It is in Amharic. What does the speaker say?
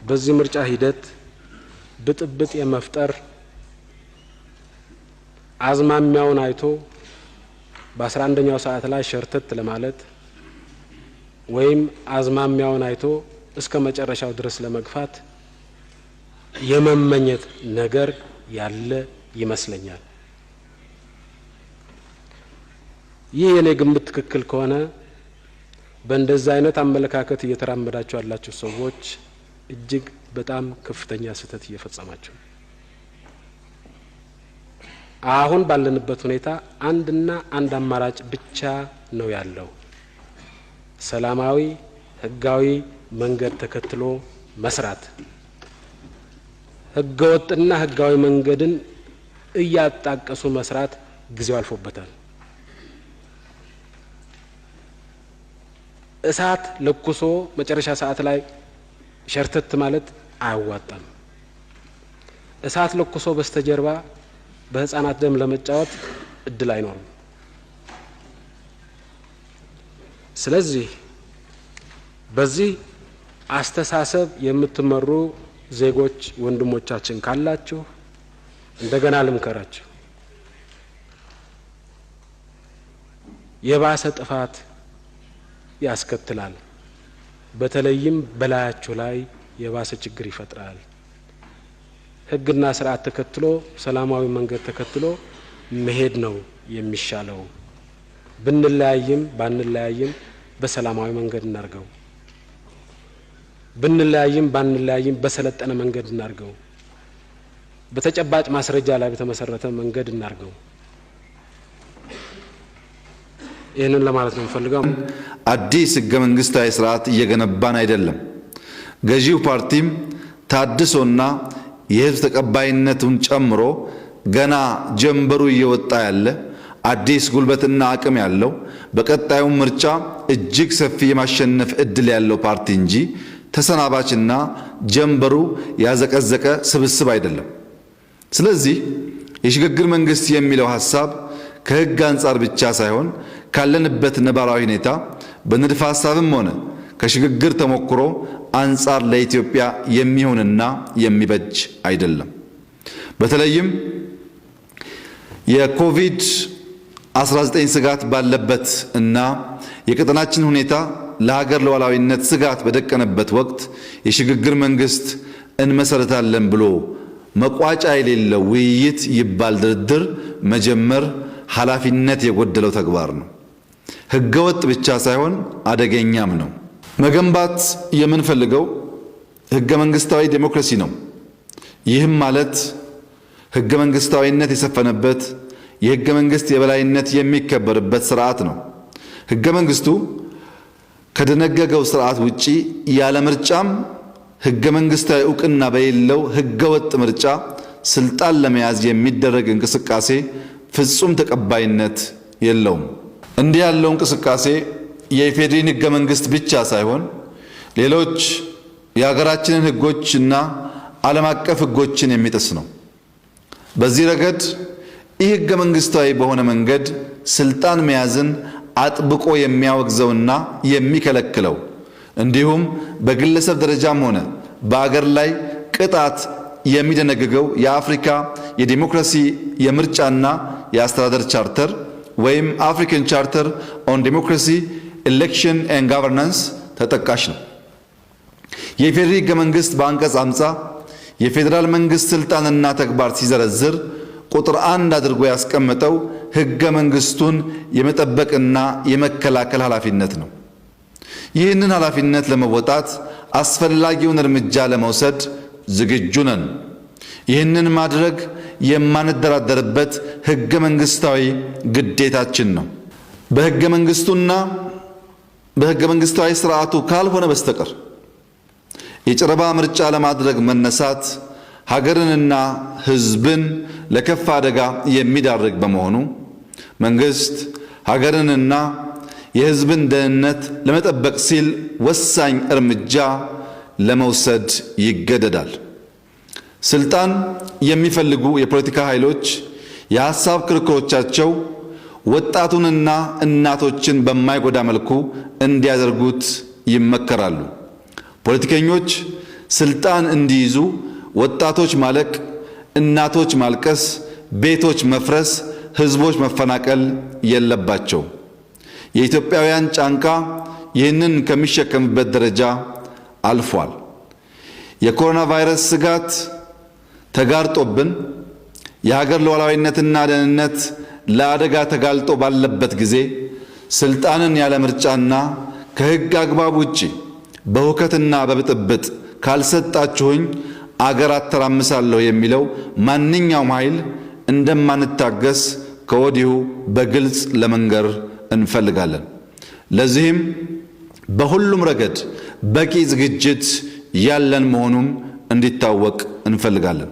በዚህ ምርጫ ሂደት ብጥብጥ የመፍጠር አዝማሚያውን አይቶ በ11ኛው ሰዓት ላይ ሸርተት ለማለት ወይም አዝማሚያውን አይቶ እስከ መጨረሻው ድረስ ለመግፋት የመመኘት ነገር ያለ ይመስለኛል። ይህ የኔ ግምት ትክክል ከሆነ በእንደዛ አይነት አመለካከት እየተራመዳችሁ ያላችሁ ሰዎች እጅግ በጣም ከፍተኛ ስህተት እየፈጸማችሁ። አሁን ባለንበት ሁኔታ አንድና አንድ አማራጭ ብቻ ነው ያለው። ሰላማዊ ህጋዊ መንገድ ተከትሎ መስራት። ህገወጥና ህጋዊ መንገድን እያጣቀሱ መስራት ጊዜው አልፎበታል። እሳት ለኩሶ መጨረሻ ሰዓት ላይ ሸርተት ማለት አያዋጣም። እሳት ለኩሶ በስተጀርባ በህፃናት ደም ለመጫወት እድል አይኖርም። ስለዚህ በዚህ አስተሳሰብ የምትመሩ ዜጎች ወንድሞቻችን ካላችሁ እንደገና ልምከራችሁ። የባሰ ጥፋት ያስከትላል። በተለይም በላያችሁ ላይ የባሰ ችግር ይፈጥራል። ህግና ስርዓት ተከትሎ ሰላማዊ መንገድ ተከትሎ መሄድ ነው የሚሻለው። ብንለያይም ባንለያይም በሰላማዊ መንገድ እናርገው። ብንለያይም ባንለያይም በሰለጠነ መንገድ እናርገው። በተጨባጭ ማስረጃ ላይ በተመሰረተ መንገድ እናርገው። ይህንን ለማለት ነው ፈልገው። አዲስ ህገ መንግስታዊ ስርዓት እየገነባን አይደለም። ገዢው ፓርቲም ታድሶና የህዝብ ተቀባይነቱን ጨምሮ ገና ጀንበሩ እየወጣ ያለ አዲስ ጉልበትና አቅም ያለው በቀጣዩ ምርጫ እጅግ ሰፊ የማሸነፍ እድል ያለው ፓርቲ እንጂ ተሰናባችና ጀንበሩ ያዘቀዘቀ ስብስብ አይደለም። ስለዚህ የሽግግር መንግስት የሚለው ሐሳብ ከህግ አንጻር ብቻ ሳይሆን ካለንበት ነባራዊ ሁኔታ በንድፈ ሐሳብም ሆነ ከሽግግር ተሞክሮ አንጻር ለኢትዮጵያ የሚሆንና የሚበጅ አይደለም። በተለይም የኮቪድ-19 ስጋት ባለበት እና የቀጠናችን ሁኔታ ለሀገር ሉዓላዊነት ስጋት በደቀነበት ወቅት የሽግግር መንግስት እንመሰረታለን ብሎ መቋጫ የሌለው ውይይት ይባል ድርድር መጀመር ኃላፊነት የጎደለው ተግባር ነው። ህገወጥ ብቻ ሳይሆን አደገኛም ነው። መገንባት የምንፈልገው ህገ መንግስታዊ ዴሞክራሲ ነው። ይህም ማለት ህገ መንግስታዊነት የሰፈነበት የህገ መንግስት የበላይነት የሚከበርበት ስርዓት ነው። ህገ መንግስቱ ከደነገገው ስርዓት ውጪ ያለ ምርጫም ህገ መንግስታዊ ዕውቅና በሌለው ህገወጥ ምርጫ ስልጣን ለመያዝ የሚደረግ እንቅስቃሴ ፍጹም ተቀባይነት የለውም። እንዲህ ያለው እንቅስቃሴ የኢፌዴሪን ህገ መንግስት ብቻ ሳይሆን ሌሎች የሀገራችንን ህጎችና ዓለም አቀፍ ህጎችን የሚጥስ ነው። በዚህ ረገድ ይህ ህገ መንግስታዊ በሆነ መንገድ ስልጣን መያዝን አጥብቆ የሚያወግዘውና የሚከለክለው እንዲሁም በግለሰብ ደረጃም ሆነ በአገር ላይ ቅጣት የሚደነግገው የአፍሪካ የዲሞክራሲ የምርጫና የአስተዳደር ቻርተር ወይም አፍሪካን ቻርተር ኦን ዲሞክራሲ ኤሌክሽን ኤንድ ጋቨርናንስ ተጠቃሽ ነው። የፌዴራል ህገ መንግስት በአንቀጽ 50 የፌዴራል መንግስት ስልጣንና ተግባር ሲዘረዝር ቁጥር 1 አድርጎ ያስቀመጠው ህገ መንግስቱን የመጠበቅና የመከላከል ኃላፊነት ነው። ይህንን ኃላፊነት ለመወጣት አስፈላጊውን እርምጃ ለመውሰድ ዝግጁ ነን። ይህንን ማድረግ የማንደራደርበት ህገ መንግስታዊ ግዴታችን ነው። በህገ መንግስቱና በህገ መንግስታዊ ስርዓቱ ካልሆነ በስተቀር የጨረባ ምርጫ ለማድረግ መነሳት ሀገርንና ህዝብን ለከፋ አደጋ የሚዳርግ በመሆኑ መንግስት ሀገርንና የህዝብን ደህንነት ለመጠበቅ ሲል ወሳኝ እርምጃ ለመውሰድ ይገደዳል። ስልጣን የሚፈልጉ የፖለቲካ ኃይሎች የሐሳብ ክርክሮቻቸው ወጣቱንና እናቶችን በማይጎዳ መልኩ እንዲያደርጉት ይመከራሉ። ፖለቲከኞች ስልጣን እንዲይዙ ወጣቶች ማለቅ፣ እናቶች ማልቀስ፣ ቤቶች መፍረስ፣ ህዝቦች መፈናቀል የለባቸው። የኢትዮጵያውያን ጫንቃ ይህንን ከሚሸከምበት ደረጃ አልፏል። የኮሮና ቫይረስ ስጋት ተጋርጦብን የሀገር ሉዓላዊነትና ደህንነት ለአደጋ ተጋልጦ ባለበት ጊዜ ስልጣንን ያለ ምርጫና ከህግ አግባብ ውጪ በሁከትና በብጥብጥ ካልሰጣችሁኝ አገር አተራምሳለሁ የሚለው ማንኛውም ኃይል እንደማንታገስ ከወዲሁ በግልጽ ለመንገር እንፈልጋለን። ለዚህም በሁሉም ረገድ በቂ ዝግጅት ያለን መሆኑን እንዲታወቅ እንፈልጋለን።